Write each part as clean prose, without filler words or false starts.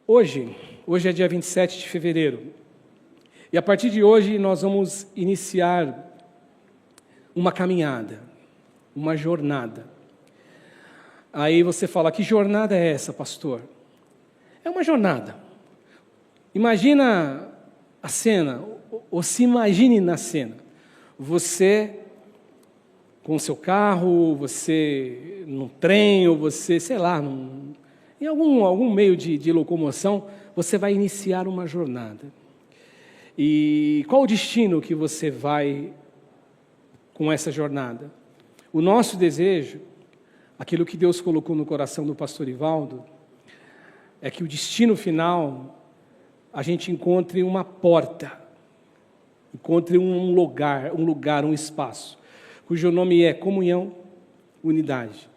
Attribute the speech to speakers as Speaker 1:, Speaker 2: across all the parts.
Speaker 1: Hoje é dia 27 de fevereiro, e a partir de hoje nós vamos iniciar uma caminhada, uma jornada. Aí você fala, que jornada é essa, pastor? É uma jornada. Imagina a cena, ou se imagine na cena. Você com o seu carro, você num trem, ou você, sei lá, em algum meio de locomoção, você vai iniciar uma jornada. E qual o destino que você vai com essa jornada? O nosso desejo, aquilo que Deus colocou no coração do pastor Ivaldo, é que o destino final, a gente encontre uma porta, encontre um lugar, um espaço, cujo nome é comunhão, unidade.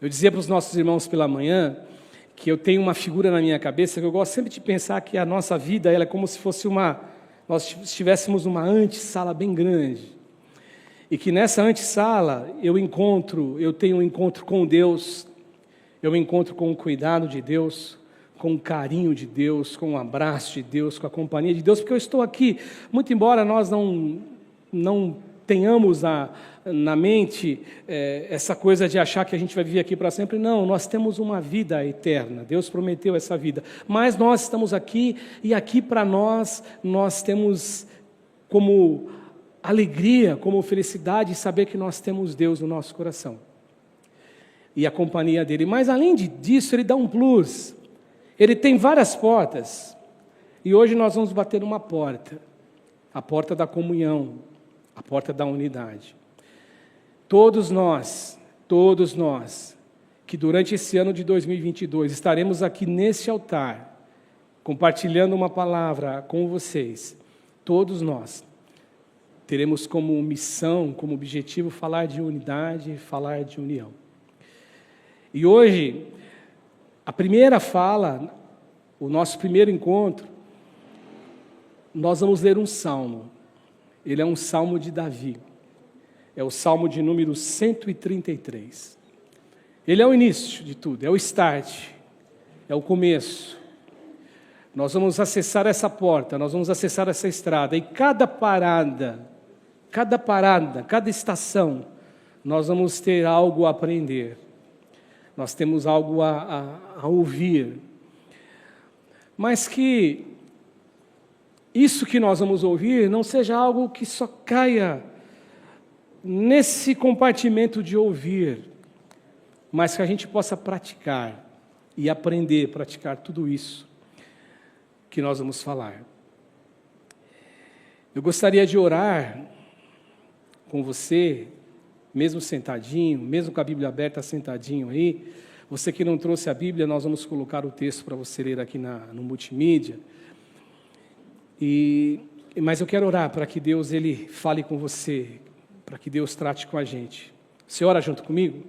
Speaker 1: Eu dizia para os nossos irmãos pela manhã que eu tenho uma figura na minha cabeça que eu gosto sempre de pensar que a nossa vida ela é como se fosse nós estivéssemos numa antessala bem grande. E que nessa antessala eu tenho um encontro com Deus, eu me encontro com o cuidado de Deus, com o carinho de Deus, com o abraço de Deus, com a companhia de Deus, porque eu estou aqui, muito embora nós não tenhamos na mente essa coisa de achar que a gente vai viver aqui para sempre. Não, nós temos uma vida eterna, Deus prometeu essa vida, mas nós estamos aqui, e aqui para nós temos como alegria, como felicidade, saber que nós temos Deus no nosso coração, e a companhia dEle. Mas além disso, Ele dá um plus, Ele tem várias portas, e hoje nós vamos bater numa porta, a porta da comunhão, a porta da unidade. Todos nós, que durante esse ano de 2022 estaremos aqui nesse altar, compartilhando uma palavra com vocês, todos nós teremos como missão, como objetivo, falar de unidade, falar de união. E hoje, a primeira fala, o nosso primeiro encontro, nós vamos ler um salmo. Ele é um salmo de Davi. É o salmo de número 133. Ele é o início de tudo, é o start, é o começo. Nós vamos acessar essa porta, nós vamos acessar essa estrada, e cada parada, cada estação, nós vamos ter algo a aprender. Nós temos algo a ouvir. Mas que isso que nós vamos ouvir não seja algo que só caia nesse compartimento de ouvir, mas que a gente possa praticar e aprender a praticar tudo isso que nós vamos falar. Eu gostaria de orar com você, mesmo sentadinho, mesmo com a Bíblia aberta, sentadinho aí. Você que não trouxe a Bíblia, nós vamos colocar o texto para você ler aqui no multimídia. Mas eu quero orar para que Deus Ele fale com você, para que Deus trate com a gente. Você ora junto comigo?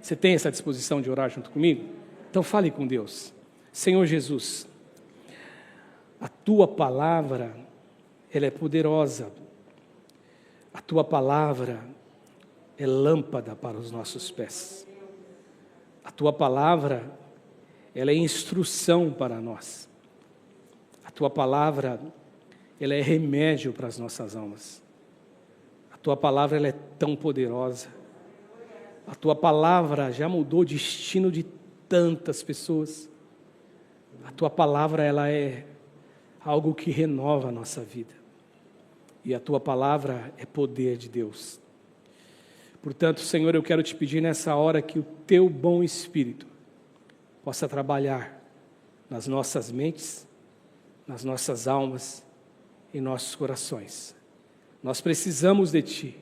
Speaker 1: Você tem essa disposição de orar junto comigo? Então fale com Deus. Senhor Jesus, a Tua palavra, ela é poderosa. A Tua palavra é lâmpada para os nossos pés. A Tua palavra, ela é instrução para nós. A Tua palavra, ela é remédio para as nossas almas. A Tua palavra, ela é tão poderosa. A Tua palavra já mudou o destino de tantas pessoas. A Tua palavra, ela é algo que renova a nossa vida. E a Tua palavra é poder de Deus. Portanto, Senhor, eu quero Te pedir nessa hora que o Teu bom Espírito possa trabalhar nas nossas mentes, nas nossas almas e nossos corações. Nós precisamos de Ti,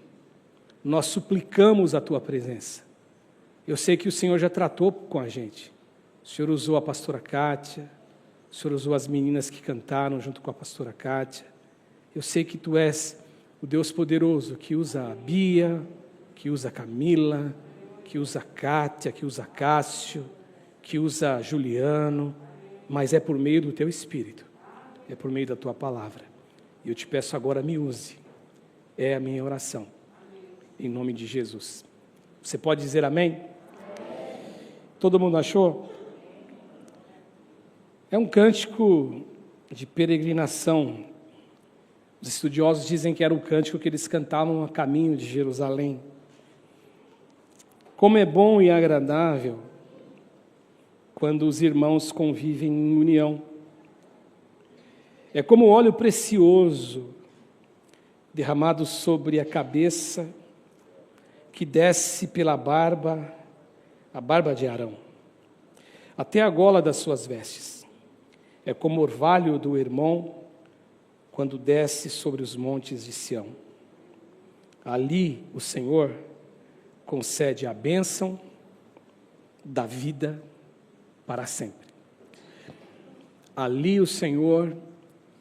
Speaker 1: nós suplicamos a Tua presença. Eu sei que o Senhor já tratou com a gente. O Senhor usou a pastora Kátia, o Senhor usou as meninas que cantaram junto com a pastora Kátia. Eu sei que Tu és o Deus poderoso que usa a Bia, que usa a Camila, que usa a Kátia, que usa Cássio, que usa Juliano, mas é por meio do Teu Espírito, é por meio da Tua palavra. E eu Te peço agora, me use. É a minha oração, em nome de Jesus. Você pode dizer amém? Todo mundo achou? É um cântico de peregrinação. Os estudiosos dizem que era o cântico que eles cantavam a caminho de Jerusalém. Como é bom e agradável quando os irmãos convivem em união. É como óleo precioso derramado sobre a cabeça, que desce pela barba, a barba de Arão, até a gola das suas vestes. É como o orvalho do Hermon, quando desce sobre os montes de Sião. Ali o Senhor concede a bênção da vida para sempre. Ali o Senhor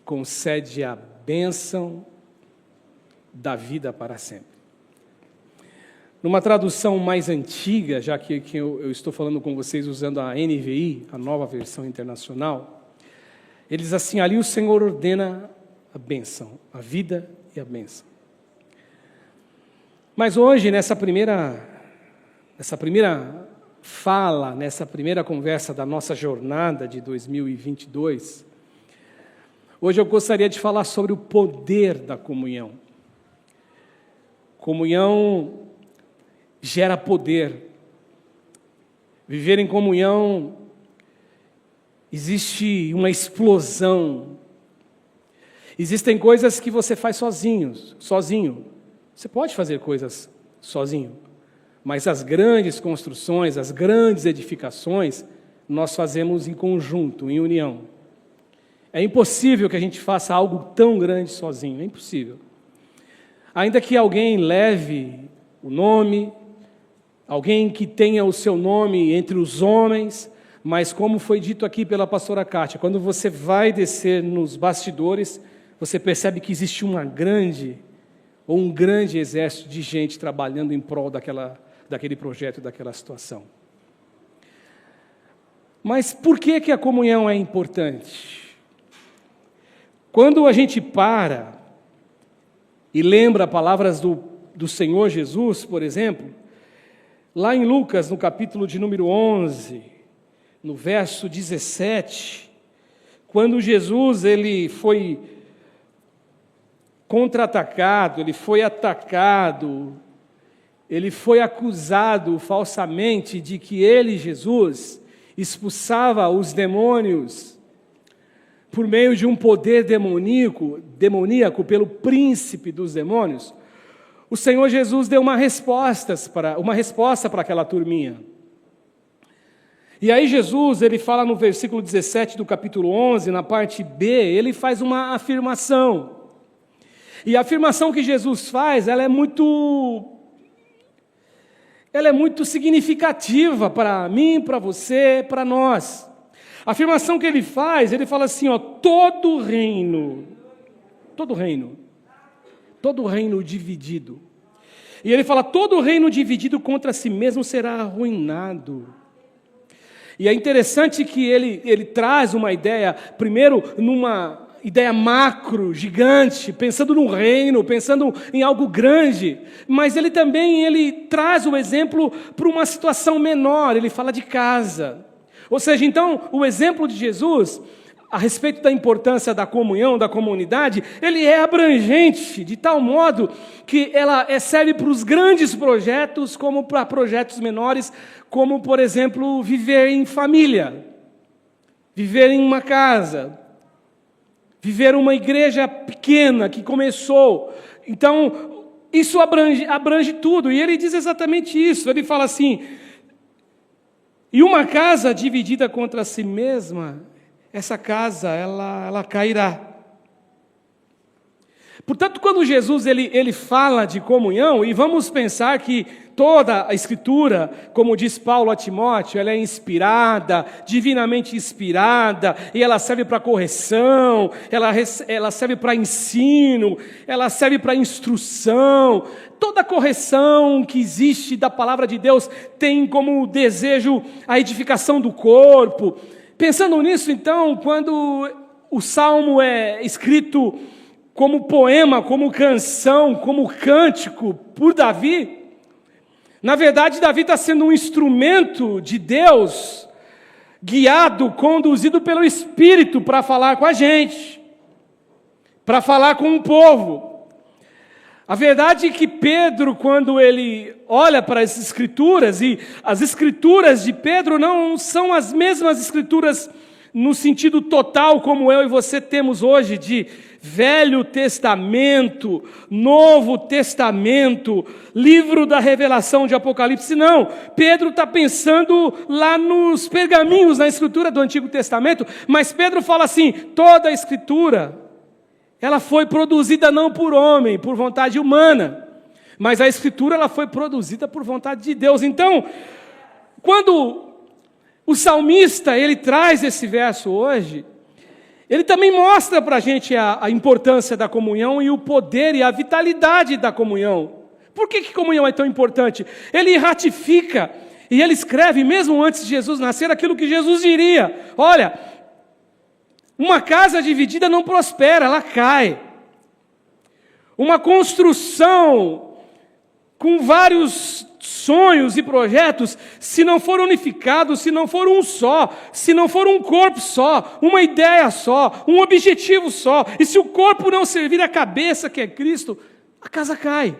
Speaker 1: concede a bênção da vida para sempre. Numa tradução mais antiga, já que eu estou falando com vocês usando a NVI, a Nova Versão Internacional, ele diz assim: ali o Senhor ordena a bênção, a vida e a bênção. Mas hoje, nessa primeira fala, nessa primeira conversa da nossa jornada de 2022, hoje eu gostaria de falar sobre o poder da comunhão. Comunhão gera poder. Viver em comunhão, existe uma explosão. Existem coisas que você faz sozinho. Você pode fazer coisas sozinho, mas as grandes construções, as grandes edificações, nós fazemos em conjunto, em união. É impossível que a gente faça algo tão grande sozinho, é impossível. Ainda que alguém leve o nome, alguém que tenha o seu nome entre os homens, mas como foi dito aqui pela pastora Kátia, quando você vai descer nos bastidores, você percebe que existe um grande exército de gente trabalhando em prol daquele projeto, daquela situação. Mas por que a comunhão é importante? Quando a gente para e lembra palavras do Senhor Jesus, por exemplo, lá em Lucas, no capítulo de número 11, no verso 17, quando Jesus ele foi contra-atacado, ele foi atacado, ele foi acusado falsamente de que ele, Jesus, expulsava os demônios por meio de um poder demoníaco pelo príncipe dos demônios. O Senhor Jesus deu uma resposta para aquela turminha. E aí Jesus, ele fala no versículo 17 do capítulo 11, na parte B, ele faz uma afirmação. E a afirmação que Jesus faz, ela é muito significativa para mim, para você, para nós. A afirmação que ele fala assim, todo reino dividido. E ele fala, todo reino dividido contra si mesmo será arruinado. E é interessante que ele traz uma ideia, primeiro numa ideia macro, gigante, pensando num reino, pensando em algo grande, mas ele traz o exemplo para uma situação menor, ele fala de casa. Ou seja, então, o exemplo de Jesus, a respeito da importância da comunhão, da comunidade, ele é abrangente, de tal modo que ela serve para os grandes projetos, como para projetos menores, como, por exemplo, viver em família, viver em uma casa, viver uma igreja pequena que começou. Então, isso abrange tudo, e ele diz exatamente isso. Ele fala assim, e uma casa dividida contra si mesma, essa casa, ela cairá. Portanto, quando Jesus ele fala de comunhão, e vamos pensar que toda a Escritura, como diz Paulo a Timóteo, ela é inspirada, divinamente inspirada, e ela serve para correção, ela serve para ensino, ela serve para instrução. Toda correção que existe da palavra de Deus tem como desejo a edificação do corpo. Pensando nisso, então, quando o Salmo é escrito como poema, como canção, como cântico por Davi, na verdade, Davi está sendo um instrumento de Deus guiado, conduzido pelo Espírito para falar com a gente, para falar com o povo. A verdade é que Pedro, quando ele olha para as Escrituras, e as Escrituras de Pedro não são as mesmas Escrituras no sentido total como eu e você temos hoje, de Velho Testamento, Novo Testamento, livro da revelação de Apocalipse. Não, Pedro está pensando lá nos pergaminhos, na Escritura do Antigo Testamento, mas Pedro fala assim: toda a Escritura, ela foi produzida não por homem, por vontade humana, mas a Escritura ela foi produzida por vontade de Deus. Então, quando o salmista ele traz esse verso hoje, ele também mostra para a gente a importância da comunhão e o poder e a vitalidade da comunhão. Por que comunhão é tão importante? Ele ratifica e ele escreve, mesmo antes de Jesus nascer, aquilo que Jesus diria: olha, uma casa dividida não prospera, ela cai. Uma construção com vários sonhos e projetos, se não for unificado, se não for um só, se não for um corpo só, uma ideia só, um objetivo só, e se o corpo não servir a cabeça, que é Cristo, a casa cai.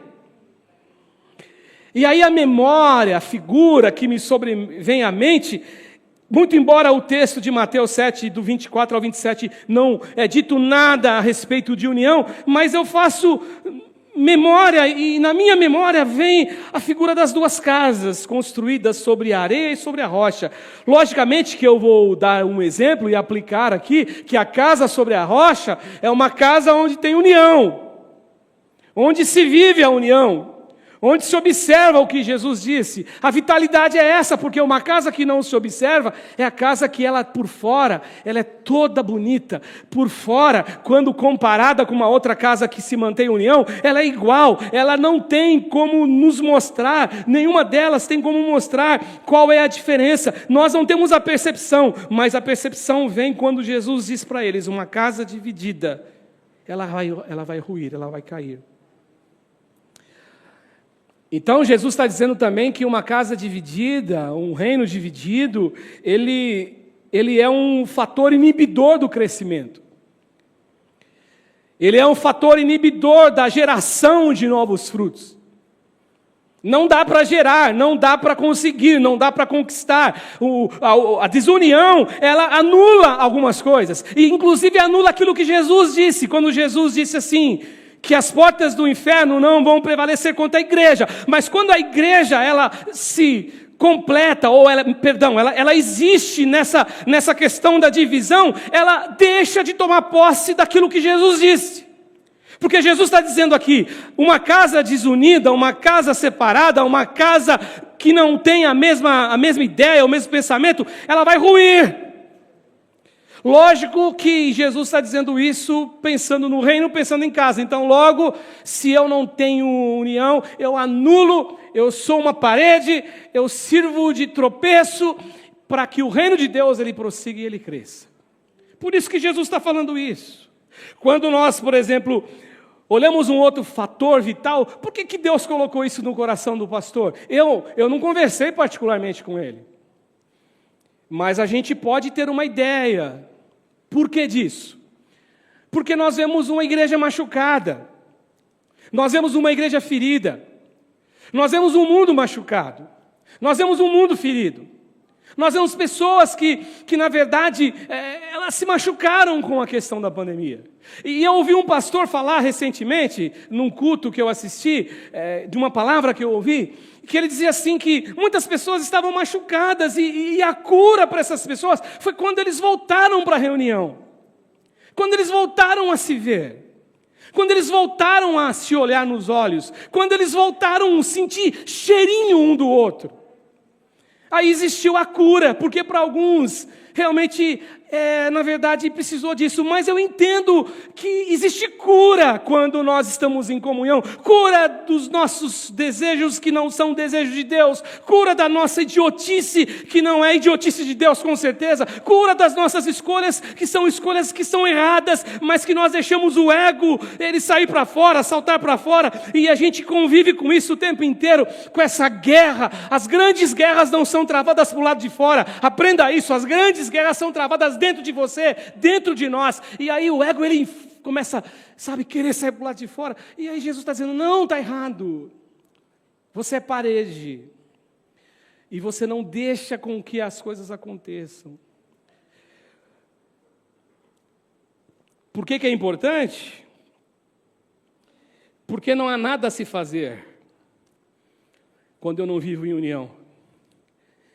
Speaker 1: E aí a memória, a figura que me sobrevém à mente, muito embora o texto de Mateus 7, do 24 ao 27, não é dito nada a respeito de união, mas eu faço memória, e na minha memória vem a figura das duas casas, construídas sobre a areia e sobre a rocha. Logicamente que eu vou dar um exemplo e aplicar aqui, que a casa sobre a rocha é uma casa onde tem união, onde se vive a união, onde se observa o que Jesus disse. A vitalidade é essa, porque uma casa que não se observa é a casa que ela por fora, ela é toda bonita. Por fora, quando comparada com uma outra casa que se mantém união, ela é igual, ela não tem como nos mostrar, nenhuma delas tem como mostrar qual é a diferença. Nós não temos a percepção, mas a percepção vem quando Jesus diz para eles: uma casa dividida, ela vai ruir, ela vai cair. Então Jesus está dizendo também que uma casa dividida, um reino dividido, ele é um fator inibidor do crescimento. Ele é um fator inibidor da geração de novos frutos. Não dá para gerar, não dá para conseguir, não dá para conquistar. A desunião, ela anula algumas coisas. E inclusive anula aquilo que Jesus disse, quando Jesus disse assim: que as portas do inferno não vão prevalecer contra a igreja. Mas quando a igreja ela se completa, ou ela existe nessa questão da divisão, ela deixa de tomar posse daquilo que Jesus disse. Porque Jesus está dizendo aqui: uma casa desunida, uma casa separada, uma casa que não tem a mesma ideia, o mesmo pensamento, ela vai ruir. Lógico que Jesus está dizendo isso pensando no reino, pensando em casa. Então logo, se eu não tenho união, eu anulo, eu sou uma parede, eu sirvo de tropeço para que o reino de Deus ele prossiga e ele cresça. Por isso que Jesus está falando isso. Quando nós, por exemplo, olhamos um outro fator vital, por que Deus colocou isso no coração do pastor? Eu não conversei particularmente com ele. Mas a gente pode ter uma ideia. Por que disso? Porque nós vemos uma igreja machucada. Nós vemos uma igreja ferida. Nós vemos um mundo machucado. Nós vemos um mundo ferido. Nós vemos pessoas que na verdade, elas se machucaram com a questão da pandemia. E eu ouvi um pastor falar recentemente, num culto que eu assisti, de uma palavra que eu ouvi, que ele dizia assim que muitas pessoas estavam machucadas e a cura para essas pessoas foi quando eles voltaram para a reunião. Quando eles voltaram a se ver. Quando eles voltaram a se olhar nos olhos. Quando eles voltaram a sentir cheirinho um do outro. Aí existiu a cura, porque para alguns realmente, na verdade, precisou disso. Mas eu entendo que existe cura quando nós estamos em comunhão. Cura dos nossos desejos que não são desejos de Deus. Cura da nossa idiotice, que não é idiotice de Deus, com certeza. Cura das nossas escolhas que são erradas, mas que nós deixamos o ego, ele sair para fora, saltar para fora. E a gente convive com isso o tempo inteiro, com essa guerra. As grandes guerras não são travadas para o lado de fora. Aprenda isso, as grandes guerras são travadas dentro de você, dentro de nós. E aí o ego, ele começa, querer sair para o lado de fora. E aí Jesus está dizendo, não, está errado. Você é parede. E você não deixa com que as coisas aconteçam. Por que é importante? Porque não há nada a se fazer quando eu não vivo em união.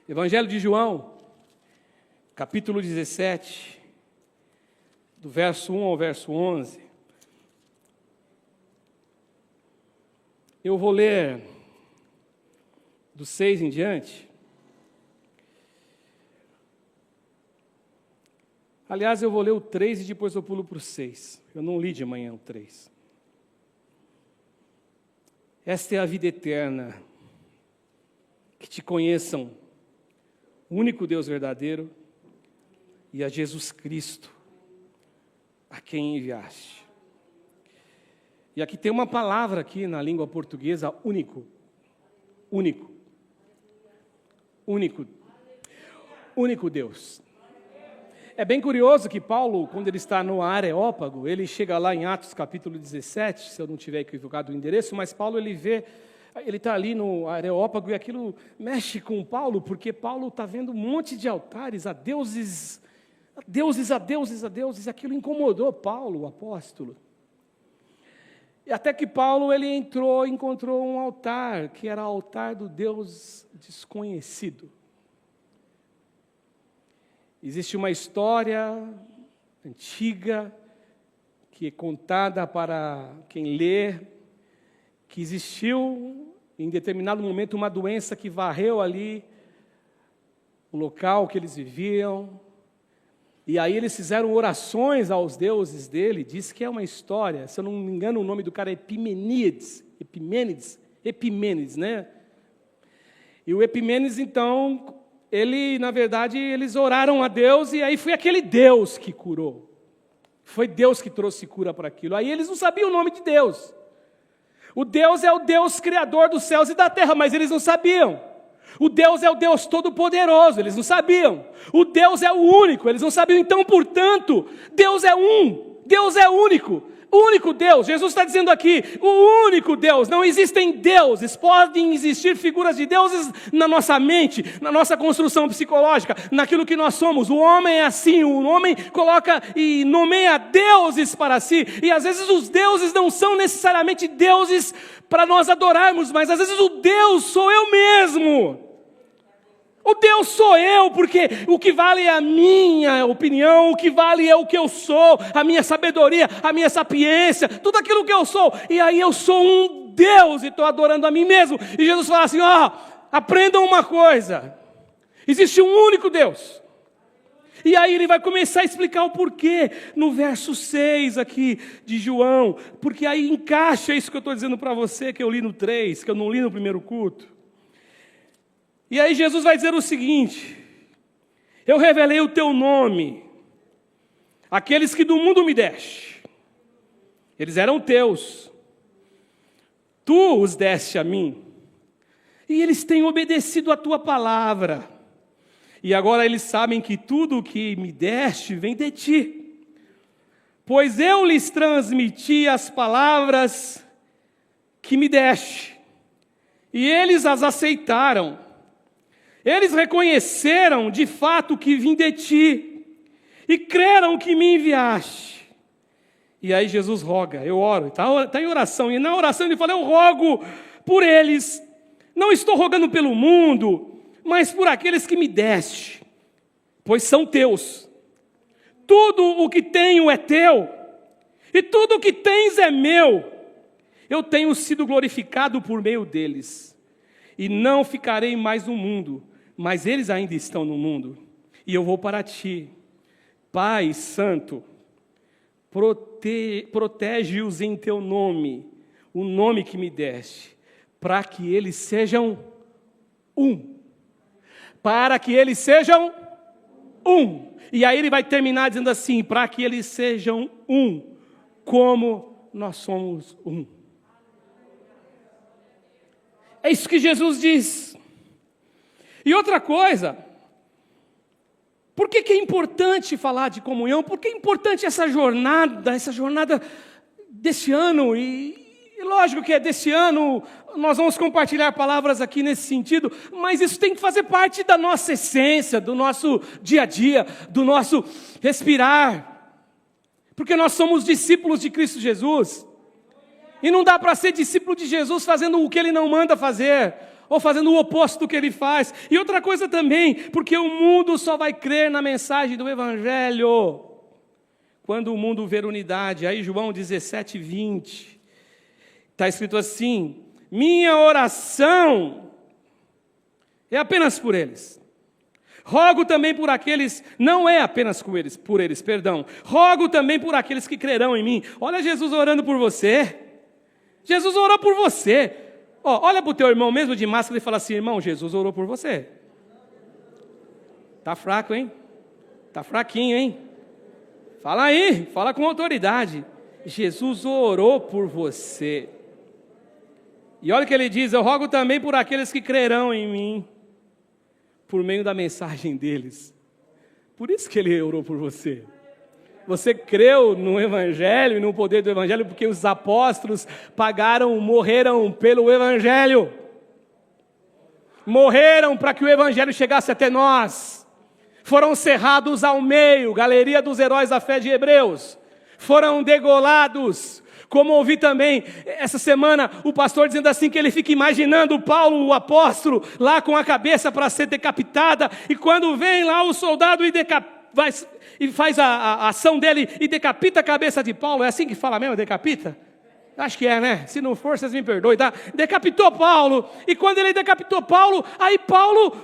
Speaker 1: Evangelho de João, capítulo 17, do verso 1 ao verso 11. Eu vou ler do 6 em diante. Aliás, eu vou ler o 3 e depois eu pulo para o 6. Eu não li de manhã o 3. Esta é a vida eterna, que te conheçam o único Deus verdadeiro e a Jesus Cristo, a quem enviaste. E aqui tem uma palavra aqui na língua portuguesa, único. Único. Único. Único Deus. É bem curioso que Paulo, quando ele está no Areópago, ele chega lá em Atos capítulo 17, se eu não tiver equivocado o endereço, mas Paulo ele está ali no Areópago e aquilo mexe com Paulo, porque Paulo está vendo um monte de altares a deuses, e aquilo incomodou Paulo, o apóstolo. E até que Paulo ele encontrou um altar, que era o altar do Deus desconhecido. Existe uma história antiga, que é contada para quem lê, que existiu em determinado momento uma doença que varreu ali o local que eles viviam, e aí eles fizeram orações aos deuses dele. Diz que é uma história, se eu não me engano o nome do cara é Epimênides, né? E o Epimênides, então, na verdade, eles oraram a Deus, e aí foi aquele Deus que curou. Foi Deus que trouxe cura para aquilo. Aí eles não sabiam o nome de Deus. O Deus é o Deus criador dos céus e da terra, mas eles não sabiam. O Deus é o Deus todo-poderoso, eles não sabiam. O Deus é o único, eles não sabiam. Então, portanto, Deus é um, Deus é único. O único Deus, Jesus está dizendo aqui, o único Deus. Não existem deuses, podem existir figuras de deuses na nossa mente, na nossa construção psicológica, naquilo que nós somos. O homem é assim, o homem coloca e nomeia deuses para si, e às vezes os deuses não são necessariamente deuses para nós adorarmos, mas às vezes o Deus sou eu mesmo. O Deus sou eu, porque o que vale é a minha opinião, o que vale é o que eu sou, a minha sabedoria, a minha sapiência, tudo aquilo que eu sou. E aí eu sou um Deus e estou adorando a mim mesmo. E Jesus fala assim, aprendam uma coisa, existe um único Deus. E aí ele vai começar a explicar o porquê, no verso 6 aqui de João, porque aí encaixa isso que eu estou dizendo para você, que eu li no 3, que eu não li no primeiro culto. E aí Jesus vai dizer o seguinte, eu revelei o teu nome, aqueles que do mundo me deste, eles eram teus, tu os deste a mim, e eles têm obedecido a tua palavra, e agora eles sabem que tudo o que me deste vem de ti, pois eu lhes transmiti as palavras que me deste, e eles as aceitaram. Eles reconheceram de fato que vim de ti e creram que me enviaste. E aí Jesus roga, eu oro, está em oração, e na oração ele fala, eu rogo por eles, não estou rogando pelo mundo, mas por aqueles que me deste, pois são teus. Tudo o que tenho é teu, e tudo o que tens é meu. Eu tenho sido glorificado por meio deles, e não ficarei mais no mundo, mas eles ainda estão no mundo, e eu vou para ti. Pai Santo, protege-os em teu nome, o nome que me deste, para que eles sejam um. Para que eles sejam um. E aí ele vai terminar dizendo assim, para que eles sejam um, como nós somos um. É isso que Jesus diz. E outra coisa, por que é importante falar de comunhão? Por que é importante essa jornada desse ano? E lógico que é desse ano, nós vamos compartilhar palavras aqui nesse sentido, mas isso tem que fazer parte da nossa essência, do nosso dia a dia, do nosso respirar. Porque nós somos discípulos de Cristo Jesus. E não dá para ser discípulo de Jesus fazendo o que Ele não manda fazer, ou fazendo o oposto do que Ele faz. E outra coisa também, porque o mundo só vai crer na mensagem do Evangelho quando o mundo ver unidade. Aí João 17:20, está escrito assim, minha oração é apenas por eles. Rogo também por aqueles, não é apenas por eles, perdão. Rogo também por aqueles que crerão em mim. Olha Jesus orando por você. Jesus orou por você. Olha para o teu irmão mesmo de máscara e fala assim, irmão, Jesus orou por você. Está fraco, hein? Está fraquinho, hein? Fala aí, fala com autoridade. Jesus orou por você. E olha o que ele diz, eu rogo também por aqueles que crerão em mim, por meio da mensagem deles. Por isso que ele orou por você. Você creu no Evangelho e no poder do Evangelho, porque os apóstolos morreram pelo Evangelho. Morreram para que o Evangelho chegasse até nós. Foram cerrados ao meio, galeria dos heróis da fé de Hebreus. Foram degolados. Como ouvi também essa semana o pastor dizendo assim que ele fica imaginando Paulo, o apóstolo, lá com a cabeça para ser decapitada, e quando vem lá o soldado e faz a ação dele e decapita a cabeça de Paulo, é assim que fala mesmo, decapita? Acho que é, né? Se não for, vocês me perdoem, tá? Decapitou Paulo, e quando ele decapitou Paulo, aí Paulo,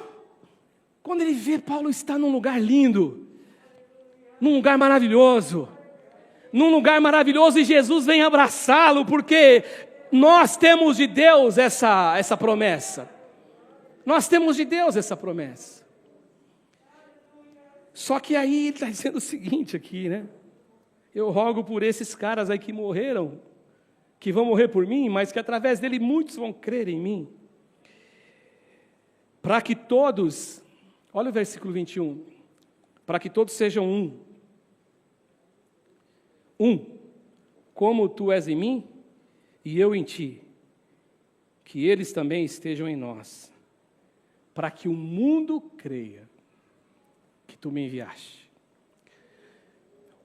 Speaker 1: quando ele vê Paulo está num lugar lindo, num lugar maravilhoso, e Jesus vem abraçá-lo, porque nós temos de Deus essa promessa. Nós temos de Deus essa promessa. Só que aí ele está dizendo o seguinte aqui, né? Eu rogo por esses caras aí que morreram, que vão morrer por mim, mas que através dele muitos vão crer em mim. Para que todos, olha o versículo 21, para que todos sejam como tu és em mim e eu em ti, que eles também estejam em nós, para que o mundo creia que tu me enviaste.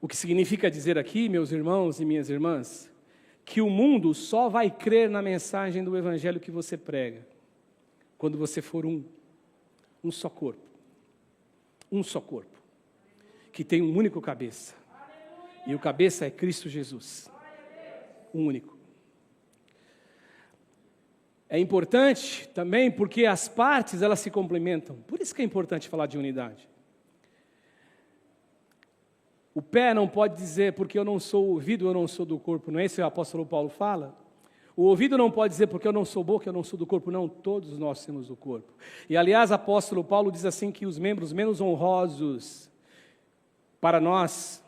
Speaker 1: O que significa dizer aqui, meus irmãos e minhas irmãs, que o mundo só vai crer na mensagem do Evangelho que você prega, quando você for um só corpo, que tem um único cabeça. E o cabeça é Cristo Jesus, o único. É importante também porque as partes, elas se complementam. Por isso que é importante falar de unidade. O pé não pode dizer, porque eu não sou o ouvido, eu não sou do corpo. Não é isso que o apóstolo Paulo fala? O ouvido não pode dizer, porque eu não sou boca, eu não sou do corpo. Não, todos nós somos do corpo. E aliás, o apóstolo Paulo diz assim que os membros menos honrosos para nós,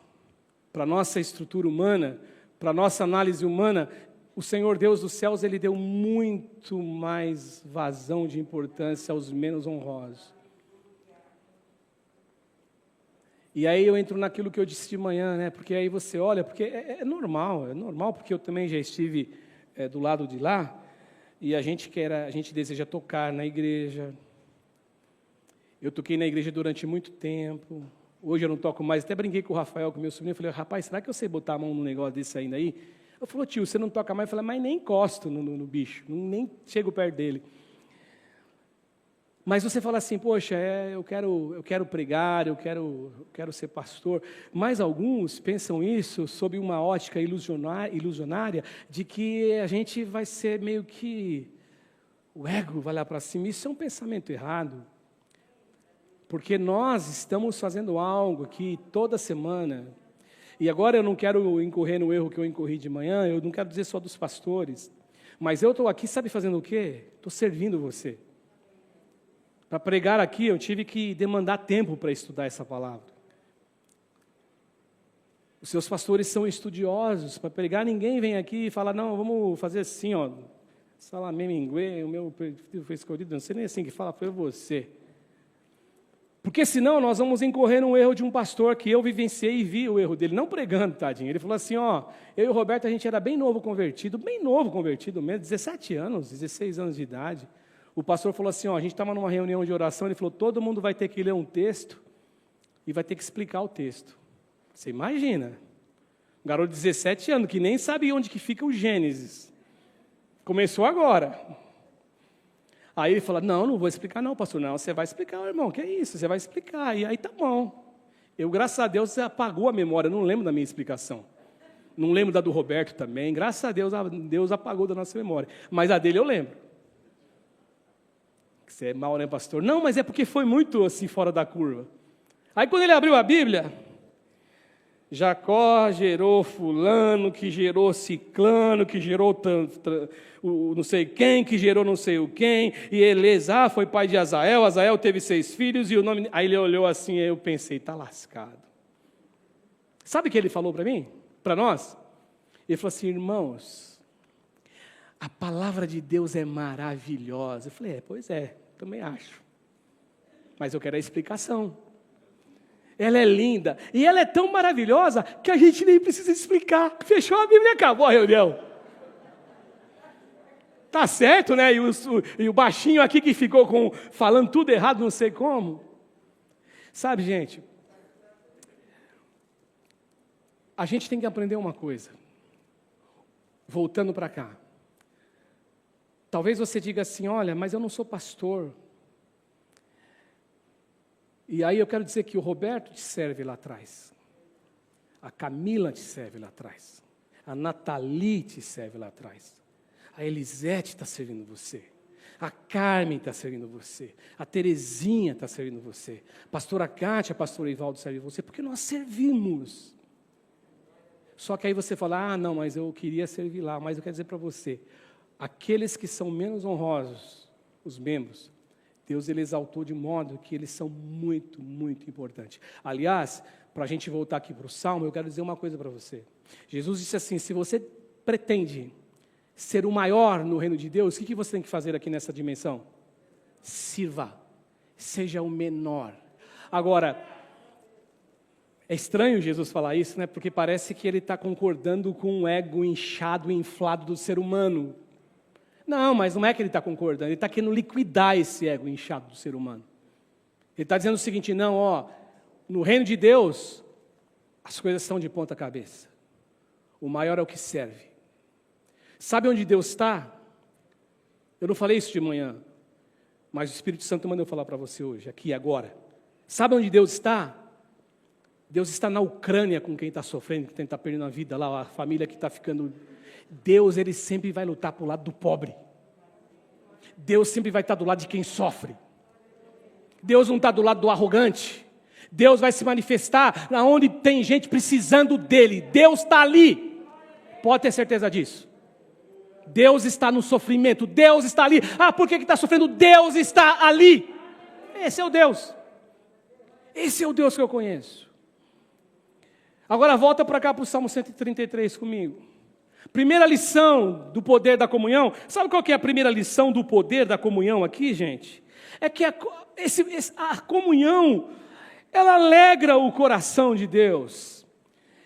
Speaker 1: para a nossa estrutura humana, para a nossa análise humana, o Senhor Deus dos céus, Ele deu muito mais vazão de importância aos menos honrosos. E aí eu entro naquilo que eu disse de manhã, né? Porque aí você olha, porque é normal, porque eu também já estive do lado de lá, e a gente deseja tocar na igreja. Eu toquei na igreja durante muito tempo. Hoje eu não toco mais, até brinquei com o Rafael, com o meu sobrinho, eu falei, rapaz, será que eu sei botar a mão num negócio desse ainda aí? Eu falei, tio, você não toca mais? Eu falei, mas nem encosto no bicho, nem chego perto dele. Mas você fala assim, poxa, eu quero pregar, eu quero ser pastor. Mas alguns pensam isso sob uma ótica ilusionária de que a gente vai ser meio que, o ego vai lá para cima. Isso é um pensamento errado. Porque nós estamos fazendo algo aqui toda semana. E agora eu não quero incorrer no erro que eu incorri de manhã, eu não quero dizer só dos pastores. Mas eu estou aqui, sabe fazendo o quê? Estou servindo você. Para pregar aqui, eu tive que demandar tempo para estudar essa palavra. Os seus pastores são estudiosos. Para pregar, ninguém vem aqui e fala, não, vamos fazer assim, ó. Salamé minguê, o meu filho foi escolhido, não sei nem assim que fala, foi você. Porque senão nós vamos incorrer no erro de um pastor que eu vivenciei e vi o erro dele, não pregando, tadinho. Ele falou assim, ó, eu e o Roberto, a gente era bem novo convertido mesmo, 17 anos, 16 anos de idade. O pastor falou assim, ó, a gente estava numa reunião de oração, ele falou, todo mundo vai ter que ler um texto e vai ter que explicar o texto. Você imagina, um garoto de 17 anos, que nem sabe onde que fica o Gênesis. Começou agora. Aí ele fala, não vou explicar não, pastor. Não, você vai explicar, irmão, que é isso? Você vai explicar. E aí tá bom. Eu, graças a Deus, você apagou a memória, não lembro da minha explicação. Não lembro da do Roberto também. Graças a Deus, Deus apagou da nossa memória. Mas a dele eu lembro. Você é mal, né, pastor? Não, mas é porque foi muito assim, fora da curva. Aí quando ele abriu a Bíblia, Jacó gerou fulano, que gerou ciclano, que gerou o não sei quem, que gerou não sei o quem, e Elezar foi pai de Azael, Azael teve 6 filhos, e o nome... Aí ele olhou assim, e eu pensei, está lascado. Sabe o que ele falou para mim? Para nós? Ele falou assim, irmãos, a palavra de Deus é maravilhosa. Eu falei, pois é, também acho. Mas eu quero a explicação. Ela é linda, e ela é tão maravilhosa, que a gente nem precisa explicar. Fechou a Bíblia e acabou a reunião. Tá certo, né? E o baixinho aqui que ficou falando tudo errado, não sei como. Sabe, gente, a gente tem que aprender uma coisa. Voltando para cá. Talvez você diga assim, olha, mas eu não sou pastor. E aí eu quero dizer que o Roberto te serve lá atrás. A Camila te serve lá atrás. A Nathalie te serve lá atrás. A Elisete está servindo você. A Carmen está servindo você. A Terezinha está servindo você. A pastora Cátia, a pastora Ivaldo serve você. Porque nós servimos. Só que aí você fala, não, mas eu queria servir lá. Mas eu quero dizer para você, aqueles que são menos honrosos, os membros, Deus ele exaltou de modo que eles são muito, muito importantes. Aliás, para a gente voltar aqui para o Salmo, eu quero dizer uma coisa para você. Jesus disse assim, se você pretende ser o maior no reino de Deus, o que você tem que fazer aqui nessa dimensão? Sirva, seja o menor. Agora, é estranho Jesus falar isso, né? Porque parece que ele está concordando com o ego inchado, inflado do ser humano. Não, mas não é que ele está concordando, ele está querendo liquidar esse ego inchado do ser humano. Ele está dizendo o seguinte, não, no reino de Deus, as coisas estão de ponta cabeça. O maior é o que serve. Sabe onde Deus está? Eu não falei isso de manhã, mas o Espírito Santo mandou eu falar para você hoje, aqui, agora. Sabe onde Deus está? Deus está na Ucrânia com quem está sofrendo, quem está perdendo a vida lá, a família que está ficando... Deus, ele sempre vai lutar para o lado do pobre. Deus sempre vai estar do lado de quem sofre. Deus não está do lado do arrogante. Deus vai se manifestar onde tem gente precisando dele. Deus está ali. Pode ter certeza disso. Deus está no sofrimento. Deus está ali. Por que está sofrendo? Deus está ali. Esse é o Deus. Esse é o Deus que eu conheço. Agora volta para cá para o Salmo 133 comigo. Primeira lição do poder da comunhão. Sabe qual que é a primeira lição do poder da comunhão aqui, gente? É que a comunhão, ela alegra o coração de Deus.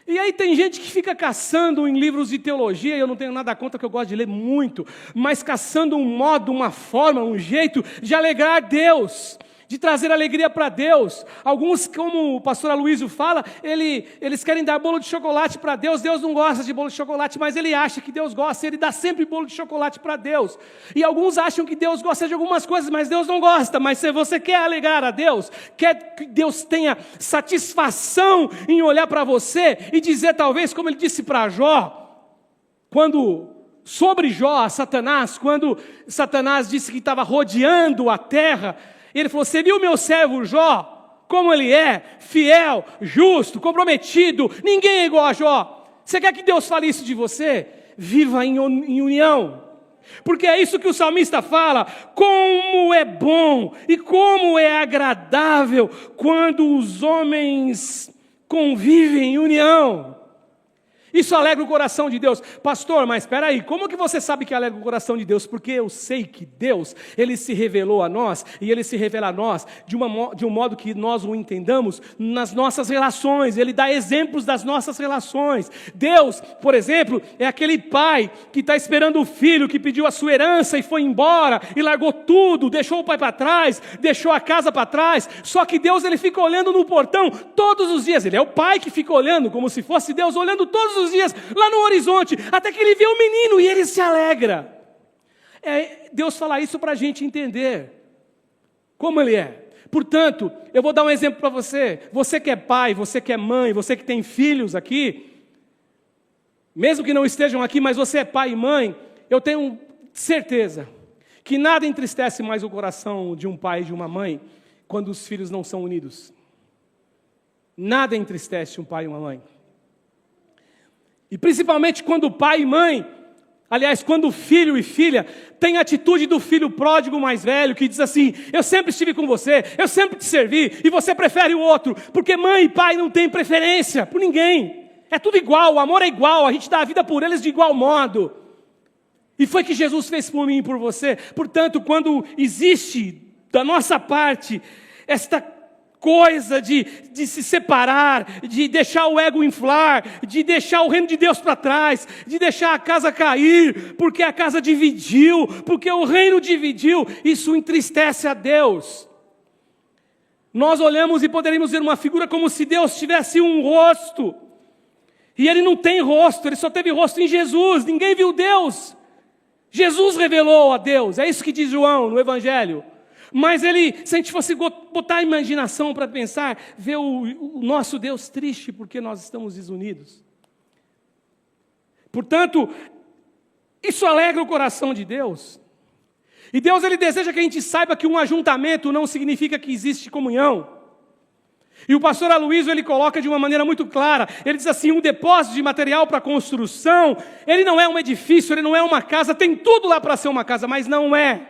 Speaker 1: E aí tem gente que fica caçando em livros de teologia, e eu não tenho nada contra, que eu gosto de ler muito, mas caçando um modo, uma forma, um jeito de alegrar Deus, de trazer alegria para Deus. Alguns, como o pastor Aloysio fala, eles querem dar bolo de chocolate para Deus. Deus não gosta de bolo de chocolate, mas ele acha que Deus gosta, ele dá sempre bolo de chocolate para Deus. E alguns acham que Deus gosta de algumas coisas, mas Deus não gosta. Mas se você quer alegrar a Deus, quer que Deus tenha satisfação em olhar para você e dizer, talvez, como ele disse para Jó, sobre Jó, Satanás, quando Satanás disse que estava rodeando a terra, ele falou, você viu meu servo Jó? como Ele é fiel, justo, comprometido. Ninguém é igual a Jó. Você quer que Deus fale isso de você? Viva em união. Porque é isso que o salmista fala: como é bom e como é agradável quando os homens convivem em união. Isso alegra o coração de Deus. Pastor, mas espera aí, como que você sabe que alegra o coração de Deus? Porque eu sei que Deus, Ele se revelou a nós, e Ele se revela a nós de um modo que nós o entendamos nas nossas relações. Ele dá exemplos das nossas relações. Deus, por exemplo, é aquele pai que está esperando o filho, que pediu a sua herança e foi embora, e largou tudo, deixou o pai para trás, deixou a casa para trás. Só que Deus, Ele fica olhando no portão todos os dias. Ele é o pai que fica olhando, como se fosse Deus olhando todos os dias lá no horizonte, até que Ele vê o menino e Ele se alegra. Deus fala isso para a gente entender como Ele é. Portanto, eu vou dar um exemplo para você. Você que é pai, você que é mãe, você que tem filhos aqui, mesmo que não estejam aqui, mas você é pai e mãe, eu tenho certeza que nada entristece mais o coração de um pai e de uma mãe quando os filhos não são unidos. Nada entristece um pai e uma mãe. E principalmente quando o pai e mãe, aliás, quando o filho e filha têm a atitude do filho pródigo mais velho, que diz assim: eu sempre estive com você, eu sempre te servi, e você prefere o outro, porque mãe e pai não têm preferência por ninguém. É tudo igual, o amor é igual, a gente dá a vida por eles de igual modo. E foi que Jesus fez por mim e por você. Portanto, quando existe da nossa parte esta coisa de se separar, de deixar o ego inflar, de deixar o reino de Deus para trás, de deixar a casa cair, porque a casa dividiu, porque o reino dividiu, isso entristece a Deus. Nós olhamos e poderíamos ver uma figura como se Deus tivesse um rosto, e Ele não tem rosto, Ele só teve rosto em Jesus, ninguém viu Deus. Jesus revelou a Deus, é isso que diz João no Evangelho. Mas se a gente fosse botar a imaginação para pensar, ver o nosso Deus triste porque nós estamos desunidos. Portanto, isso alegra o coração de Deus. E Deus, Ele deseja que a gente saiba que um ajuntamento não significa que existe comunhão. E o pastor Aloysio, ele coloca de uma maneira muito clara, ele diz assim: um depósito de material para construção, ele não é um edifício, ele não é uma casa, tem tudo lá para ser uma casa, mas não é.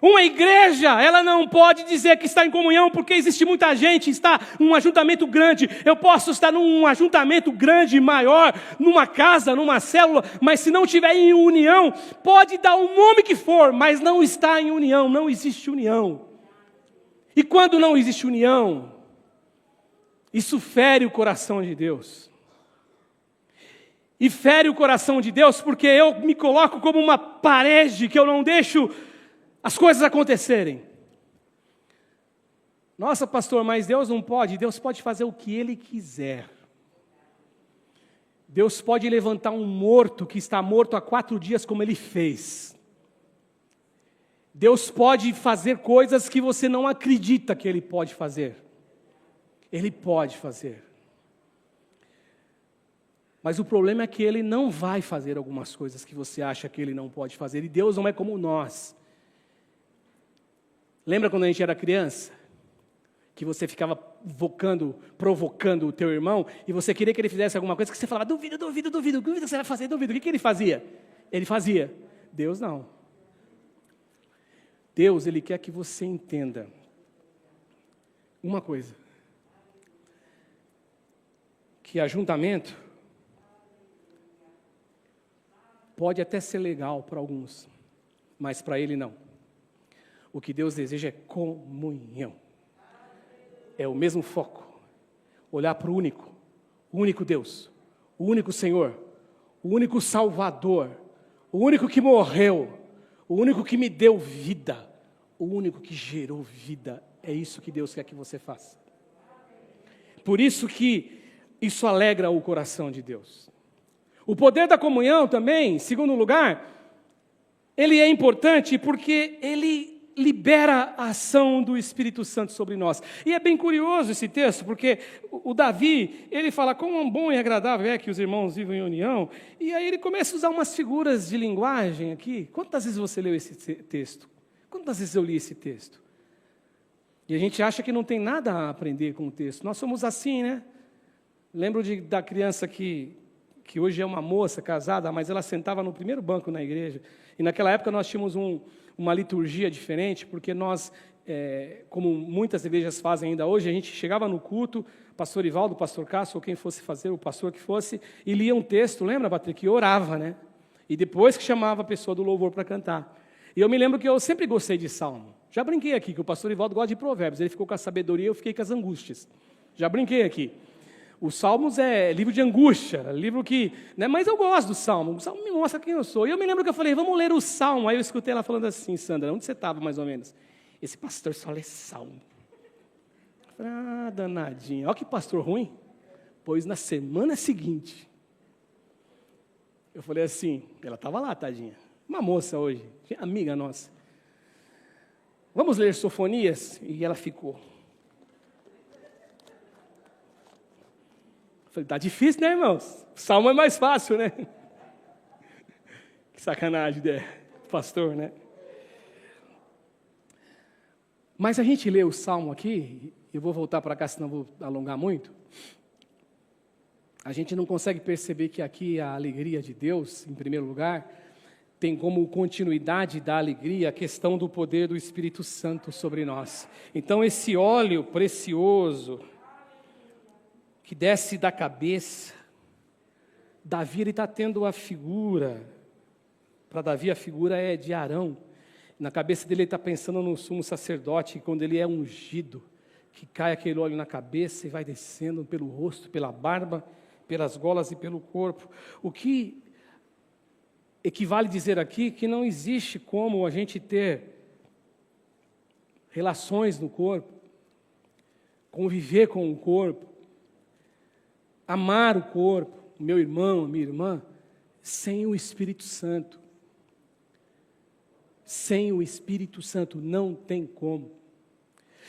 Speaker 1: Uma igreja, ela não pode dizer que está em comunhão, porque existe muita gente, está num ajuntamento grande. Eu posso estar num ajuntamento grande, maior, numa casa, numa célula, mas se não estiver em união, pode dar o nome que for, mas não está em união, não existe união. E quando não existe união, isso fere o coração de Deus. E fere o coração de Deus porque eu me coloco como uma parede que eu não deixo as coisas acontecerem. Nossa, pastor, mas Deus não pode. Deus pode fazer o que Ele quiser. Deus pode levantar um morto que está morto há 4 dias, como Ele fez. Deus pode fazer coisas que você não acredita que Ele pode fazer. Ele pode fazer. Mas o problema é que Ele não vai fazer algumas coisas que você acha que Ele não pode fazer. E Deus não é como nós. Lembra quando a gente era criança? Que você ficava provocando o teu irmão, e você queria que ele fizesse alguma coisa, que você falava: duvido que você vai fazer, duvido. O que ele fazia? Ele fazia. Deus não. Deus, Ele quer que você entenda uma coisa: que ajuntamento pode até ser legal para alguns, mas para Ele não. O que Deus deseja é comunhão. É o mesmo foco. Olhar para o único Deus, o único Senhor, o único Salvador, o único que morreu, o único que me deu vida, o único que gerou vida. É isso que Deus quer que você faça. Por isso que isso alegra o coração de Deus. O poder da comunhão também, em segundo lugar, ele é importante porque ele libera a ação do Espírito Santo sobre nós. E é bem curioso esse texto, porque o Davi, ele fala: quão bom e agradável é que os irmãos vivam em união. E aí ele começa a usar umas figuras de linguagem aqui. Quantas vezes você leu esse texto? Quantas vezes eu li esse texto? E a gente acha que não tem nada a aprender com o texto. Nós somos assim, né? Lembro da criança que hoje é uma moça casada, mas ela sentava no primeiro banco na igreja. E naquela época nós tínhamos uma liturgia diferente, porque nós, como muitas igrejas fazem ainda hoje, a gente chegava no culto, pastor Ivaldo, pastor Cássio, ou quem fosse fazer, o pastor que fosse, e lia um texto, lembra, Patrick? E orava, né? E depois que chamava a pessoa do louvor para cantar. E eu me lembro que eu sempre gostei de salmo. Já brinquei aqui, que o pastor Ivaldo gosta de provérbios. Ele ficou com a sabedoria, eu fiquei com as angústias. Já brinquei aqui. Os salmos é livro de angústia, livro que... Né, mas eu gosto do salmo. O salmo me mostra quem eu sou. E eu me lembro que eu falei, vamos ler o salmo. Aí eu escutei ela falando assim, Sandra, onde você estava mais ou menos? Esse pastor só lê salmo. Eu falei, danadinha. Olha que pastor ruim. Pois na semana seguinte, eu falei assim, ela estava lá, tadinha. Uma moça hoje, amiga nossa. Vamos ler Sofonias? E ela ficou. Eu falei, tá difícil, né, irmãos? O salmo é mais fácil, né? Que sacanagem, pastor, né? Mas a gente lê o salmo aqui, eu vou voltar para cá, senão vou alongar muito. A gente não consegue perceber que aqui a alegria de Deus, em primeiro lugar, tem como continuidade da alegria a questão do poder do Espírito Santo sobre nós. Então, esse óleo precioso que desce da cabeça, Davi está tendo a figura, para Davi a figura é de Arão. Na cabeça dele ele está pensando no sumo sacerdote, quando ele é ungido, que cai aquele óleo na cabeça e vai descendo pelo rosto, pela barba, pelas golas e pelo corpo. O que equivale dizer aqui que não existe como a gente ter relações no corpo, conviver com o corpo, amar o corpo, o meu irmão, a minha irmã, sem o Espírito Santo. Sem o Espírito Santo não tem como.